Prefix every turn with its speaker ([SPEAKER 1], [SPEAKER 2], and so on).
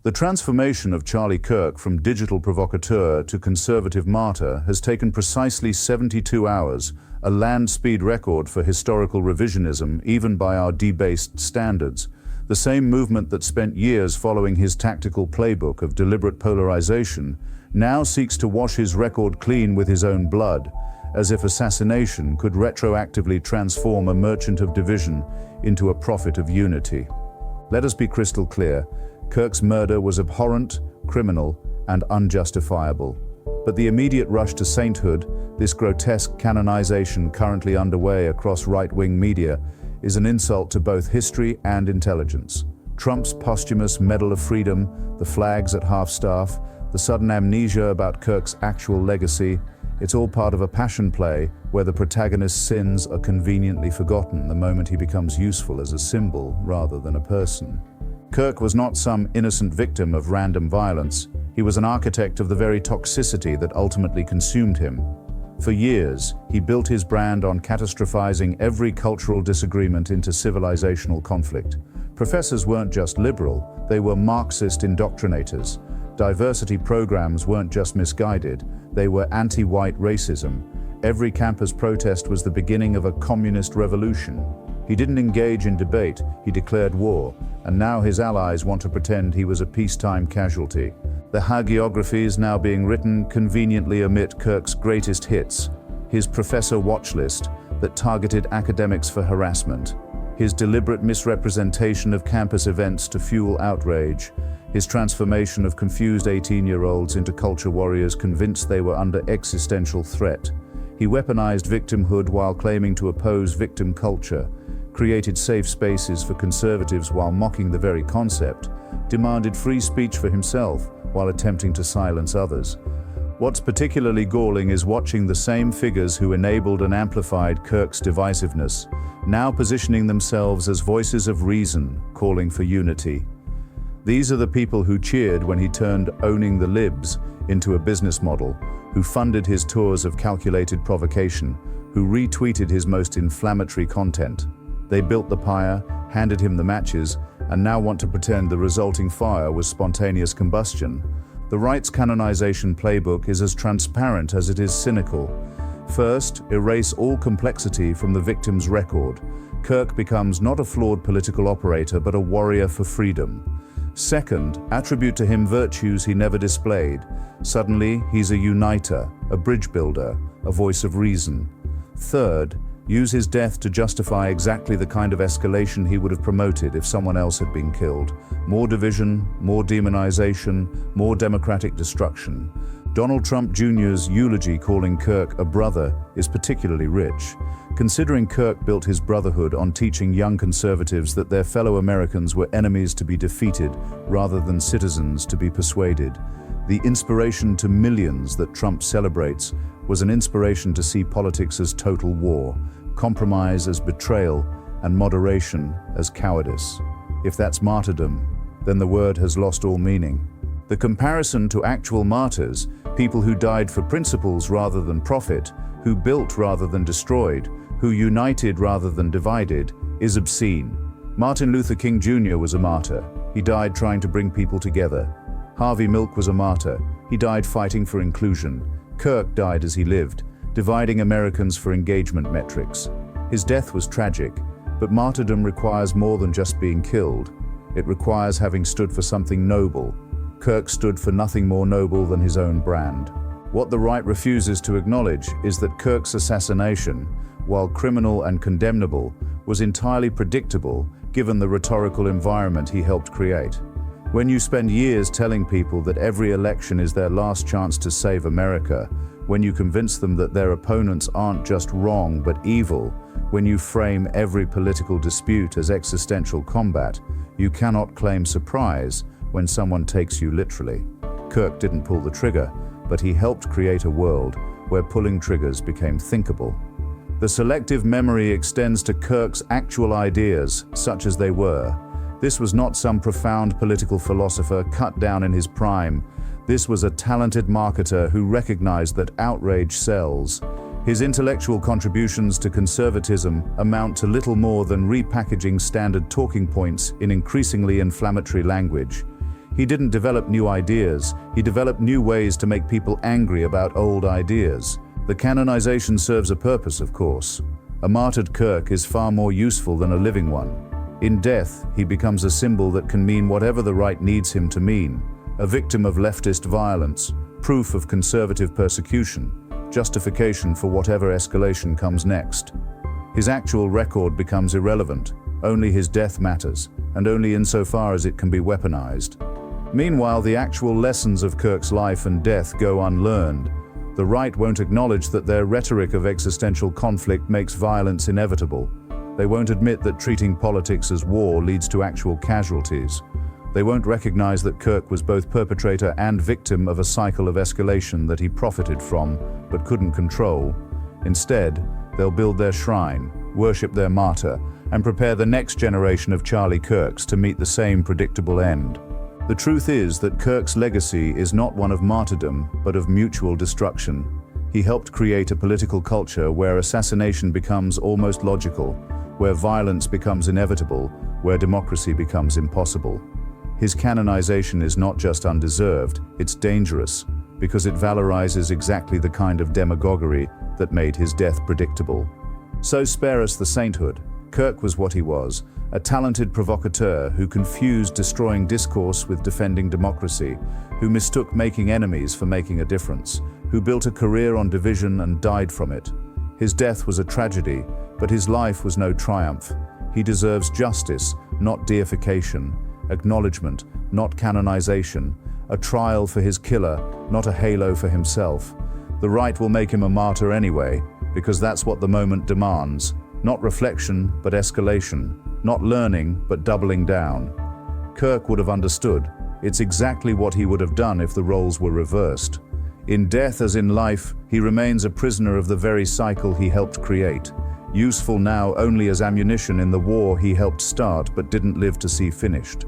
[SPEAKER 1] The transformation of Charlie Kirk from digital provocateur to conservative martyr has taken precisely 72 hours, a land speed record for historical revisionism even by our debased standards. The same movement that spent years following his tactical playbook of deliberate polarization now seeks to wash his record clean with his own blood, as if assassination could retroactively transform a merchant of division into a prophet of unity. Let us be crystal clear. Kirk's murder was abhorrent, criminal, and unjustifiable. But the immediate rush to sainthood, this grotesque canonization currently underway across right-wing media, is an insult to both history and intelligence. Trump's posthumous Medal of Freedom, the flags at half-staff, the sudden amnesia about Kirk's actual legacy, it's all part of a passion play where the protagonist's sins are conveniently forgotten the moment he becomes useful as a symbol rather than a person. Kirk was not some innocent victim of random violence. He was an architect of the very toxicity that ultimately consumed him. For years, he built his brand on catastrophizing every cultural disagreement into civilizational conflict. Professors weren't just liberal, they were Marxist indoctrinators. Diversity programs weren't just misguided, they were anti-white racism. Every campus protest was the beginning of a communist revolution. He didn't engage in debate, he declared war, and now his allies want to pretend he was a peacetime casualty. The hagiographies now being written conveniently omit Kirk's greatest hits, his professor watch list that targeted academics for harassment, his deliberate misrepresentation of campus events to fuel outrage, his transformation of confused 18-year-olds into culture warriors convinced they were under existential threat. He weaponized victimhood while claiming to oppose victim culture, created safe spaces for conservatives while mocking the very concept, demanded free speech for himself while attempting to silence others. What's particularly galling is watching the same figures who enabled and amplified Kirk's divisiveness, now positioning themselves as voices of reason, calling for unity. These are the people who cheered when he turned owning the libs into a business model, who funded his tours of calculated provocation, who retweeted his most inflammatory content. They built the pyre, handed him the matches, and now want to pretend the resulting fire was spontaneous combustion. The right's canonization playbook is as transparent as it is cynical. First, erase all complexity from the victim's record. Kirk becomes not a flawed political operator, but a warrior for freedom. Second, attribute to him virtues he never displayed. Suddenly, he's a uniter, a bridge builder, a voice of reason. Third, use his death to justify exactly the kind of escalation he would have promoted if someone else had been killed. More division, more demonization, more democratic destruction. Donald Trump Jr.'s eulogy calling Kirk a brother is particularly rich, considering Kirk built his brotherhood on teaching young conservatives that their fellow Americans were enemies to be defeated rather than citizens to be persuaded. The inspiration to millions that Trump celebrates was an inspiration to see politics as total war, compromise as betrayal, and moderation as cowardice. If that's martyrdom, then the word has lost all meaning. The comparison to actual martyrs, people who died for principles rather than profit, who built rather than destroyed, who united rather than divided, is obscene. Martin Luther King Jr. was a martyr. He died trying to bring people together. Harvey Milk was a martyr. He died fighting for inclusion. Kirk died as he lived, dividing Americans for engagement metrics. His death was tragic, but martyrdom requires more than just being killed. It requires having stood for something noble. Kirk stood for nothing more noble than his own brand. What the right refuses to acknowledge is that Kirk's assassination, while criminal and condemnable, was entirely predictable given the rhetorical environment he helped create. When you spend years telling people that every election is their last chance to save America, when you convince them that their opponents aren't just wrong but evil, when you frame every political dispute as existential combat, you cannot claim surprise when someone takes you literally. Kirk didn't pull the trigger, but he helped create a world where pulling triggers became thinkable. The selective memory extends to Kirk's actual ideas, such as they were. This was not some profound political philosopher cut down in his prime. This was a talented marketer who recognized that outrage sells. His intellectual contributions to conservatism amount to little more than repackaging standard talking points in increasingly inflammatory language. He didn't develop new ideas, he developed new ways to make people angry about old ideas. The canonization serves a purpose, of course. A martyred Kirk is far more useful than a living one. In death, he becomes a symbol that can mean whatever the right needs him to mean. A victim of leftist violence, proof of conservative persecution, justification for whatever escalation comes next. His actual record becomes irrelevant. Only his death matters, and only insofar as it can be weaponized. Meanwhile, the actual lessons of Kirk's life and death go unlearned. The right won't acknowledge that their rhetoric of existential conflict makes violence inevitable. They won't admit that treating politics as war leads to actual casualties. They won't recognize that Kirk was both perpetrator and victim of a cycle of escalation that he profited from, but couldn't control. Instead, they'll build their shrine, worship their martyr, and prepare the next generation of Charlie Kirks to meet the same predictable end. The truth is that Kirk's legacy is not one of martyrdom, but of mutual destruction. He helped create a political culture where assassination becomes almost logical, where violence becomes inevitable, where democracy becomes impossible. His canonization is not just undeserved, it's dangerous, because it valorizes exactly the kind of demagoguery that made his death predictable. So spare us the sainthood. Kirk was what he was, a talented provocateur who confused destroying discourse with defending democracy, who mistook making enemies for making a difference, who built a career on division and died from it. His death was a tragedy, but his life was no triumph. He deserves justice, not deification, acknowledgement, not canonization, a trial for his killer, not a halo for himself. The right will make him a martyr anyway, because that's what the moment demands. Not reflection, but escalation. Not learning, but doubling down. Kirk would have understood. It's exactly what he would have done if the roles were reversed. In death as in life, he remains a prisoner of the very cycle he helped create, useful now only as ammunition in the war he helped start but didn't live to see finished.